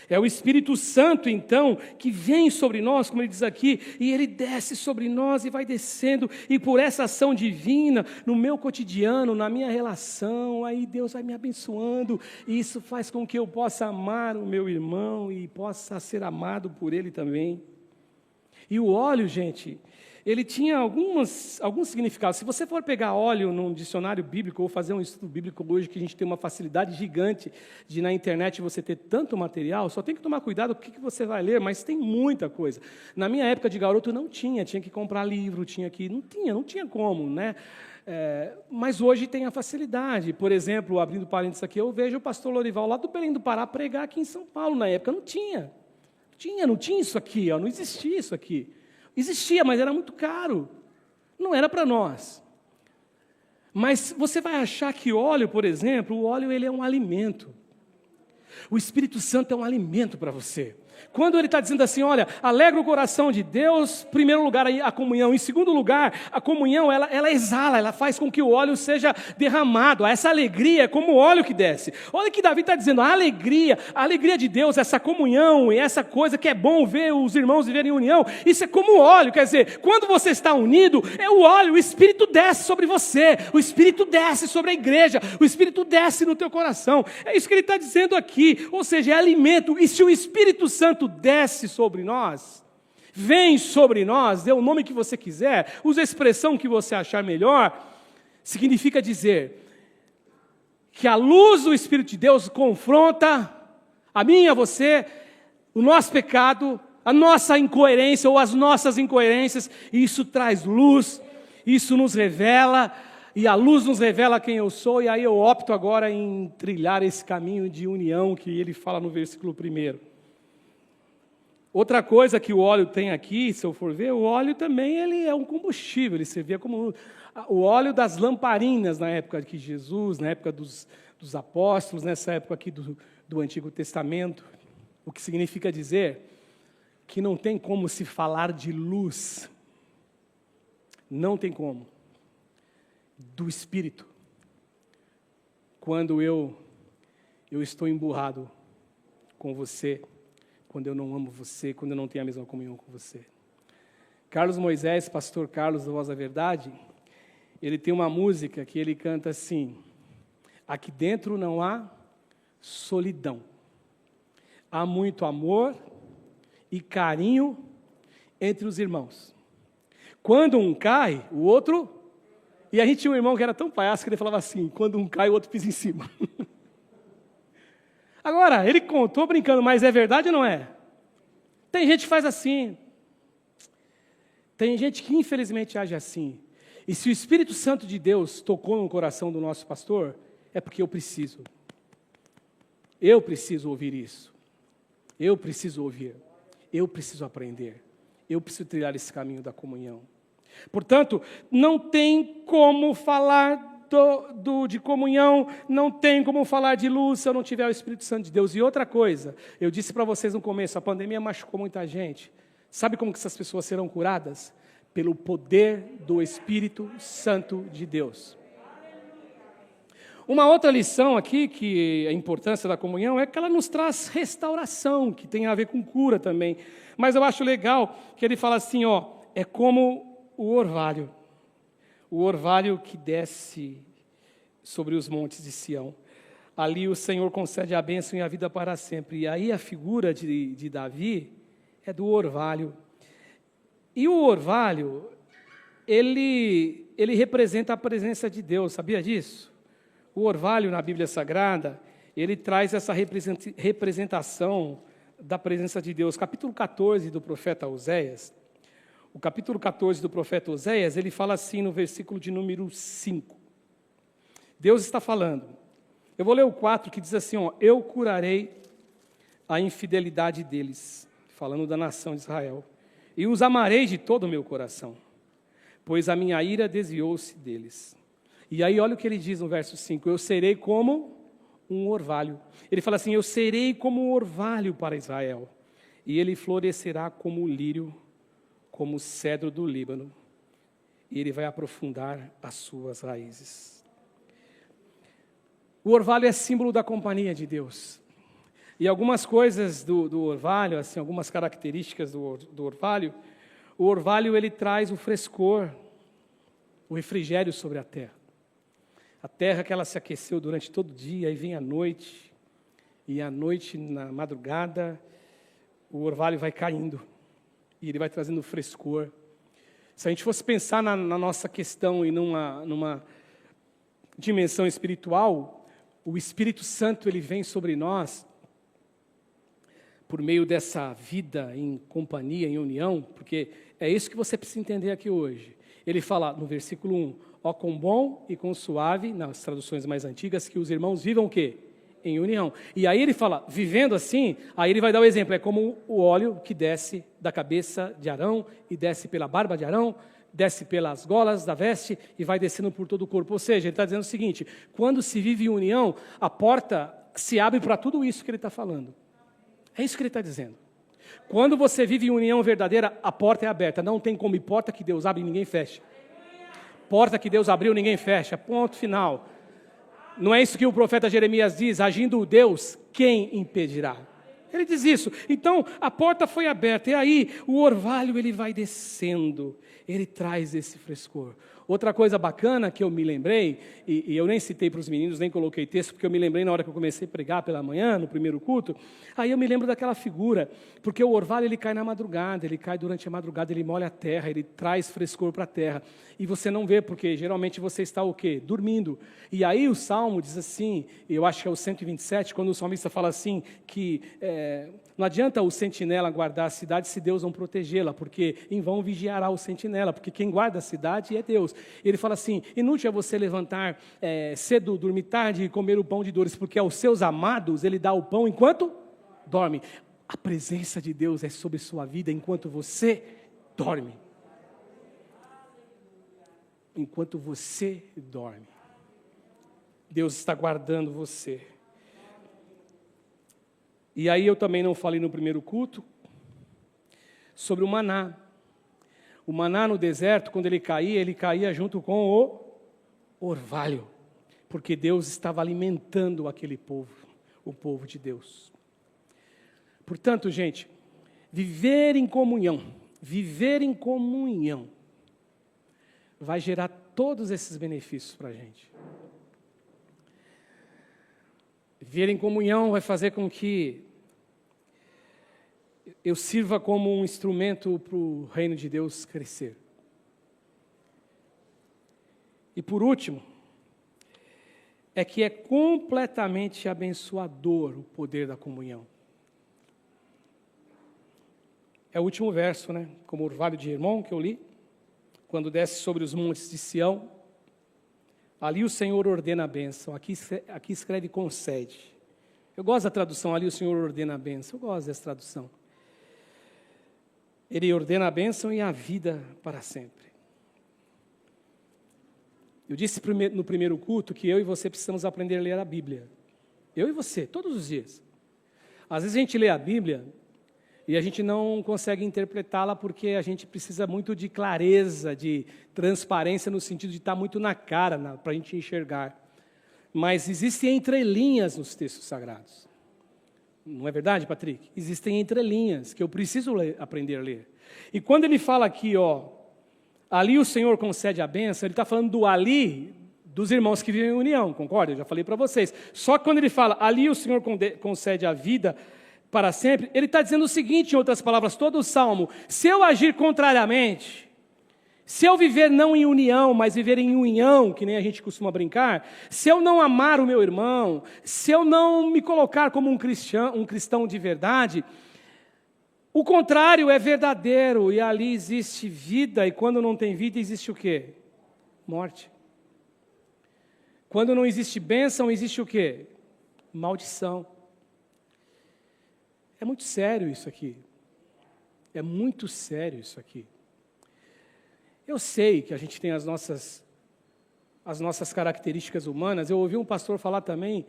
Speaker 1: É o Espírito Santo, então, que vem sobre nós, como ele diz aqui, e ele desce sobre nós e vai descendo, e por essa ação divina, no meu cotidiano, na minha relação, aí Deus vai me abençoando, e isso faz com que eu possa amar o meu irmão e possa ser amado por ele também. E o óleo, gente, ele tinha alguns significados. Se você for pegar óleo num dicionário bíblico ou fazer um estudo bíblico hoje, que a gente tem uma facilidade gigante de na internet você ter tanto material, só tem que tomar cuidado com o que você vai ler, mas tem muita coisa. Na minha época de garoto não tinha que comprar livro, não tinha como, né? Mas hoje tem a facilidade. Por exemplo, abrindo parênteses aqui, eu vejo o pastor Lorival lá do Belém do Pará pregar aqui em São Paulo. Na época não tinha isso aqui, não existia isso aqui. Existia, mas era muito caro. Não era para nós. Mas você vai achar que óleo, por exemplo, o óleo ele é um alimento. O Espírito Santo é um alimento para você. Quando ele está dizendo assim, olha, alegra o coração de Deus, em primeiro lugar a comunhão, em segundo lugar, a comunhão, ela exala, ela faz com que o óleo seja derramado, essa alegria é como o óleo que desce. Olha que Davi está dizendo, a alegria de Deus, essa comunhão e essa coisa que é bom ver os irmãos viverem em união, isso é como o óleo, quer dizer, quando você está unido, é o óleo, o Espírito desce sobre você, o Espírito desce sobre a igreja, o Espírito desce no teu coração, é isso que ele está dizendo aqui, ou seja, é alimento, e se o Espírito Santo desce sobre nós, vem sobre nós, dê o nome que você quiser, use a expressão que você achar melhor, significa dizer que a luz do Espírito de Deus confronta a mim e a você, o nosso pecado, a nossa incoerência ou as nossas incoerências, e isso traz luz, isso nos revela, e a luz nos revela quem eu sou, e aí eu opto agora em trilhar esse caminho de união que ele fala no versículo 1. Outra coisa que o óleo tem aqui, se eu for ver, o óleo também ele é um combustível, ele servia como o óleo das lamparinas na época de Jesus, na época dos apóstolos, nessa época aqui do Antigo Testamento, o que significa dizer que não tem como se falar de luz, não tem como, do Espírito, quando eu estou emburrado com você, quando eu não amo você, quando eu não tenho a mesma comunhão com você. Carlos Moisés, pastor Carlos da Voz da Verdade, ele tem uma música que ele canta assim, aqui dentro não há solidão, há muito amor e carinho entre os irmãos. Quando um cai, o outro... E a gente tinha um irmão que era tão palhaço que ele falava assim, quando um cai, o outro pisa em cima. Agora, ele contou brincando, mas é verdade ou não é? Tem gente que faz assim. Tem gente que infelizmente age assim. E se o Espírito Santo de Deus tocou no coração do nosso pastor, é porque eu preciso. Eu preciso ouvir isso. Eu preciso ouvir. Eu preciso aprender. Eu preciso trilhar esse caminho da comunhão. Portanto, não tem como falar de comunhão, não tem como falar de luz se eu não tiver o Espírito Santo de Deus. E outra coisa, eu disse para vocês no começo, a pandemia machucou muita gente. Sabe como que essas pessoas serão curadas? Pelo poder do Espírito Santo de Deus. Uma outra lição aqui, que a importância da comunhão, é que ela nos traz restauração, que tem a ver com cura também. Mas eu acho legal que ele fala assim, é como o orvalho que desce sobre os montes de Sião. Ali o Senhor concede a bênção e a vida para sempre. E aí a figura de Davi é do orvalho. E o orvalho, ele representa a presença de Deus, sabia disso? O orvalho na Bíblia Sagrada, ele traz essa representação da presença de Deus. Capítulo 14 do profeta Oséias, o capítulo 14 do profeta Oséias, ele fala assim no versículo de número 5. Deus está falando. Eu vou ler o 4, que diz assim, eu curarei a infidelidade deles, falando da nação de Israel, e os amarei de todo o meu coração, pois a minha ira desviou-se deles. E aí olha o que ele diz no verso 5, eu serei como um orvalho. Ele fala assim, eu serei como um orvalho para Israel, e ele florescerá como o lírio, como o cedro do Líbano, e ele vai aprofundar as suas raízes. O orvalho é símbolo da companhia de Deus. E algumas coisas do orvalho, assim, algumas características do orvalho, o orvalho ele traz o frescor, o refrigério sobre a terra. A terra que ela se aqueceu durante todo o dia, aí vem a noite, e à noite, na madrugada, o orvalho vai caindo. E ele vai trazendo frescor. Se a gente fosse pensar na nossa questão e numa dimensão espiritual, o Espírito Santo ele vem sobre nós por meio dessa vida em companhia, em união, porque é isso que você precisa entender aqui hoje. Ele fala no versículo 1, quão bom e quão suave, nas traduções mais antigas, que os irmãos vivam o quê? Em união. E aí ele fala, vivendo assim, aí ele vai dar o exemplo, é como o óleo que desce da cabeça de Arão e desce pela barba de Arão, desce pelas golas da veste e vai descendo por todo o corpo. Ou seja, ele está dizendo o seguinte, quando se vive em união, a porta se abre para tudo isso que ele está falando. É isso que ele está dizendo. Quando você vive em união verdadeira, a porta é aberta. Não tem como ir porta que Deus abre e ninguém fecha. Porta que Deus abriu, ninguém fecha. Ponto final. Não é isso que o profeta Jeremias diz? Agindo Deus, quem impedirá? Ele diz isso. Então, a porta foi aberta. E aí, o orvalho ele vai descendo. Ele traz esse frescor. Outra coisa bacana que eu me lembrei, e eu nem citei para os meninos, nem coloquei texto, porque eu me lembrei na hora que eu comecei a pregar pela manhã, no primeiro culto, aí eu me lembro daquela figura, porque o orvalho ele cai na madrugada, ele cai durante a madrugada, ele molha a terra, ele traz frescor para a terra, e você não vê, porque geralmente você está o quê? Dormindo. E aí o Salmo diz assim, eu acho que é o 127, quando o salmista fala assim, que não adianta o sentinela guardar a cidade se Deus não protegê-la, porque em vão vigiará o sentinela, porque quem guarda a cidade é Deus. Ele fala assim, inútil é você levantar cedo, dormir tarde e comer o pão de dores, porque aos seus amados ele dá o pão enquanto dorme. A presença de Deus é sobre sua vida enquanto você dorme. Enquanto você dorme. Deus está guardando você. E aí eu também não falei no primeiro culto sobre o maná. O maná no deserto, quando ele caía junto com o orvalho, porque Deus estava alimentando aquele povo, o povo de Deus. Portanto, gente, viver em comunhão, vai gerar todos esses benefícios para a gente. Viver em comunhão vai fazer com que eu sirva como um instrumento para o reino de Deus crescer. E por último, é que é completamente abençoador o poder da comunhão. É o último verso, né? Como o orvalho de Hermon, que eu li. Quando desce sobre os montes de Sião, ali o Senhor ordena a bênção. Aqui escreve concede. Eu gosto da tradução, ali o Senhor ordena a bênção. Eu gosto dessa tradução. Ele ordena a bênção e a vida para sempre. Eu disse no primeiro culto que eu e você precisamos aprender a ler a Bíblia. Eu e você, todos os dias. Às vezes a gente lê a Bíblia e a gente não consegue interpretá-la porque a gente precisa muito de clareza, de transparência no sentido de estar muito na cara para a gente enxergar. Mas existem entrelinhas nos textos sagrados. Não é verdade, Patrick? Existem entrelinhas que eu preciso aprender a ler. E quando ele fala aqui, ali o Senhor concede a bênção, ele está falando do ali dos irmãos que vivem em união, concorda? Eu já falei para vocês. Só que quando ele fala, ali o Senhor concede a vida para sempre, ele está dizendo o seguinte, em outras palavras, todo o Salmo: se eu agir contrariamente, se eu viver não em união, mas viver em união, que nem a gente costuma brincar, se eu não amar o meu irmão, se eu não me colocar como um cristão de verdade, o contrário é verdadeiro, e ali existe vida, e quando não tem vida, existe o quê? Morte. Quando não existe bênção, existe o quê? Maldição. É muito sério isso aqui. É muito sério isso aqui. Eu sei que a gente tem as nossas características humanas. Eu ouvi um pastor falar também,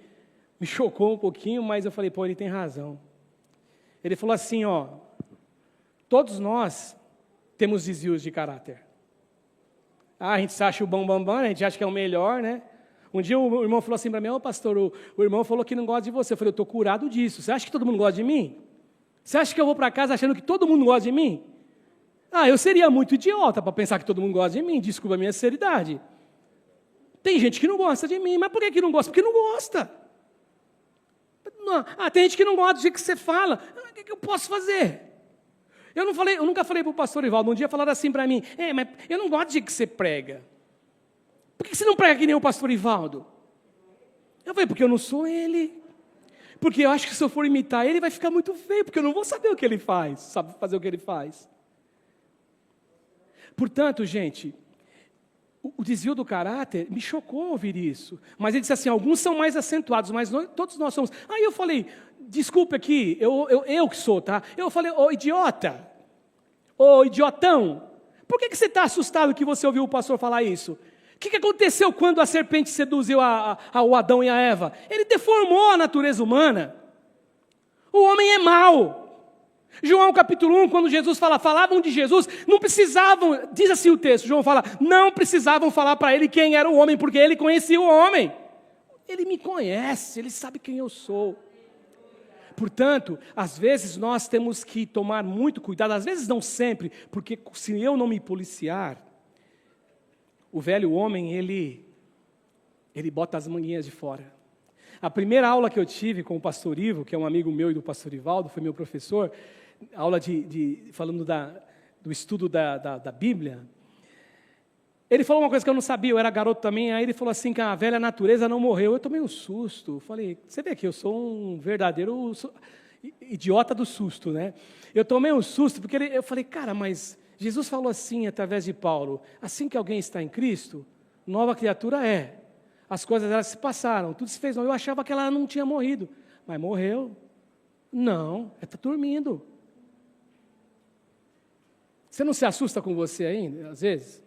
Speaker 1: me chocou um pouquinho, mas eu falei, ele tem razão. Ele falou assim, todos nós temos desvios de caráter. A gente se acha o bambambam, a gente acha que é o melhor, né? Um dia o irmão falou assim para mim, pastor, o irmão falou que não gosta de você. Eu falei, eu estou curado disso. Você acha que todo mundo gosta de mim? Você acha que eu vou para casa achando que todo mundo gosta de mim? Eu seria muito idiota para pensar que todo mundo gosta de mim, desculpa a minha sinceridade. Tem gente que não gosta de mim, mas por que não gosta? Porque não gosta. Tem gente que não gosta do jeito que você fala. O que eu posso fazer? Eu nunca falei para o pastor Ivaldo, um dia falaram assim para mim, mas eu não gosto do jeito que você prega. Por que você não prega que nem o pastor Ivaldo? Eu falei, porque eu não sou ele. Porque eu acho que se eu for imitar ele, vai ficar muito feio, porque eu não vou saber o que ele faz, sabe fazer o que ele faz. Portanto, gente, o desvio do caráter me chocou ouvir isso. Mas ele disse assim, alguns são mais acentuados, mas todos nós somos. Aí eu falei, desculpe aqui, eu que sou, tá? Eu falei, idiota, idiotão, por que você está assustado que você ouviu o pastor falar isso? O que aconteceu quando a serpente seduziu ao Adão e a Eva? Ele deformou a natureza humana. O homem é mau. João capítulo 1, quando Jesus falavam de Jesus, não precisavam, diz assim o texto, João fala, não precisavam falar para ele quem era o homem, porque ele conhecia o homem. Ele me conhece, ele sabe quem eu sou. Portanto, às vezes nós temos que tomar muito cuidado, às vezes não sempre, porque se eu não me policiar, o velho homem, ele bota as manguinhas de fora. A primeira aula que eu tive com o pastor Ivo, que é um amigo meu e do pastor Ivaldo, foi meu professor, aula falando do estudo da Bíblia, ele falou uma coisa que eu não sabia, eu era garoto também, aí ele falou assim que a velha natureza não morreu. Eu tomei um susto, falei, você vê que eu sou um verdadeiro idiota do susto, né? Eu tomei um susto, porque eu falei, cara, mas Jesus falou assim, através de Paulo, assim que alguém está em Cristo, nova criatura é. As coisas elas se passaram, tudo se fez. Eu achava que ela não tinha morrido, mas morreu. Não, ela está dormindo. Você não se assusta com você ainda, às vezes?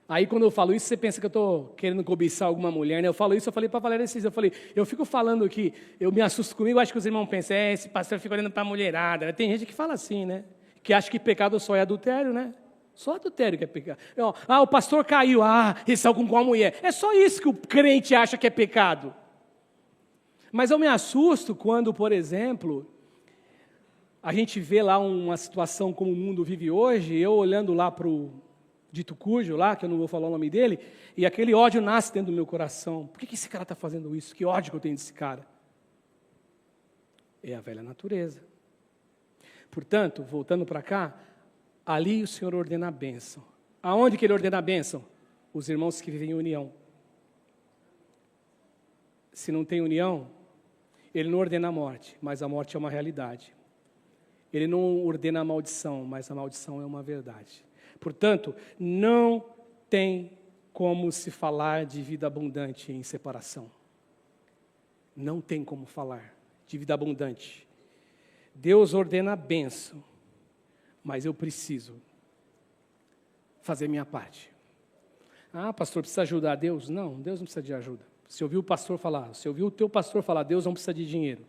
Speaker 1: Aí quando eu falo isso, você pensa que eu estou querendo cobiçar alguma mulher, né? Eu falo isso, eu falei para a Valéria esses dias, eu falei, eu fico falando aqui, eu me assusto comigo, acho que os irmãos pensam, esse pastor fica olhando para a mulherada. Tem gente que fala assim, né? Que acha que pecado só é adultério, né? Só adultério que é pecado. O pastor caiu, ele saiu com a mulher. É só isso que o crente acha que é pecado. Mas eu me assusto quando, por exemplo, a gente vê lá uma situação como o mundo vive hoje, eu olhando lá para o dito cujo lá, que eu não vou falar o nome dele, e aquele ódio nasce dentro do meu coração. Por que esse cara está fazendo isso? Que ódio que eu tenho desse cara? É a velha natureza. Portanto, voltando para cá, ali o Senhor ordena a bênção. Aonde que Ele ordena a bênção? Os irmãos que vivem em união. Se não tem união, Ele não ordena a morte, mas a morte é uma realidade. Ele não ordena a maldição, mas a maldição é uma verdade. Portanto, não tem como se falar de vida abundante em separação. Não tem como falar de vida abundante. Deus ordena a bênção, mas eu preciso fazer minha parte. Ah, pastor, precisa ajudar Deus? Não, Deus não precisa de ajuda. Você ouviu o pastor falar, você ouviu o teu pastor falar, Deus não precisa de dinheiro.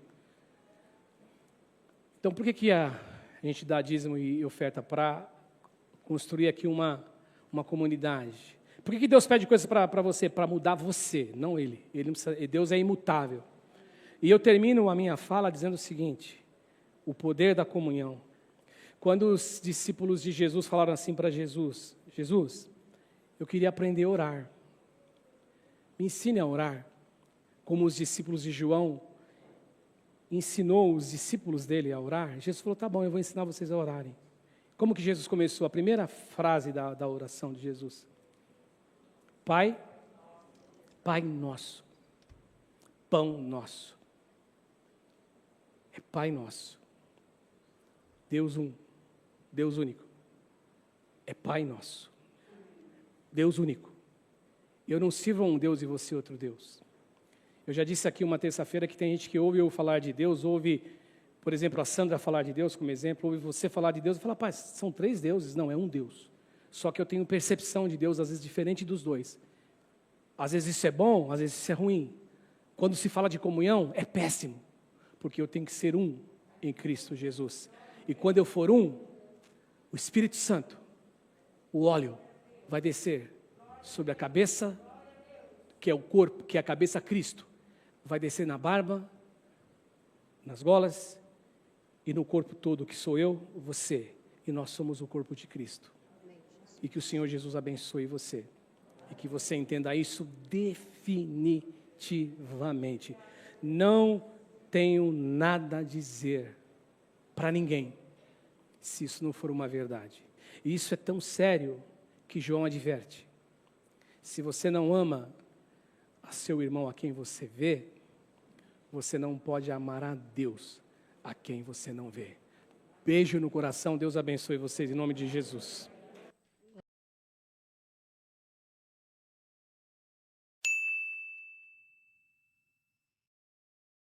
Speaker 1: Então, por que a gente dá dízimo e oferta? Para construir aqui uma comunidade. Por que Deus pede coisas para você? Para mudar você, não Ele. Ele não precisa, Deus é imutável. E eu termino a minha fala dizendo o seguinte, o poder da comunhão. Quando os discípulos de Jesus falaram assim para Jesus, Jesus, eu queria aprender a orar. Me ensine a orar, como os discípulos de João ensinou os discípulos dele a orar. Jesus falou, tá bom, eu vou ensinar vocês a orarem. Como que Jesus começou? A primeira frase da oração de Jesus. Pai, Pai nosso, pão nosso. É Pai nosso. Deus um, Deus único. É Pai nosso. Deus único. Eu não sirvo a um Deus e você outro Deus. Eu já disse aqui uma terça-feira que tem gente que ouve eu falar de Deus, ouve, por exemplo, a Sandra falar de Deus como exemplo, ouve você falar de Deus e fala, pai, são 3 deuses. Não, é um Deus. Só que eu tenho percepção de Deus, às vezes, diferente dos dois. Às vezes isso é bom, às vezes isso é ruim. Quando se fala de comunhão, é péssimo, porque eu tenho que ser um em Cristo Jesus. E quando eu for um, o Espírito Santo, o óleo, vai descer sobre a cabeça, que é o corpo, que é a cabeça Cristo, vai descer na barba, nas golas e no corpo todo, que sou eu, você, e nós somos o corpo de Cristo. E que o Senhor Jesus abençoe você, e que você entenda isso definitivamente. Não tenho nada a dizer para ninguém, se isso não for uma verdade. E isso é tão sério que João adverte. Se você não ama a seu irmão a quem você vê, você não pode amar a Deus a quem você não vê. Beijo no coração, Deus abençoe vocês em nome de Jesus.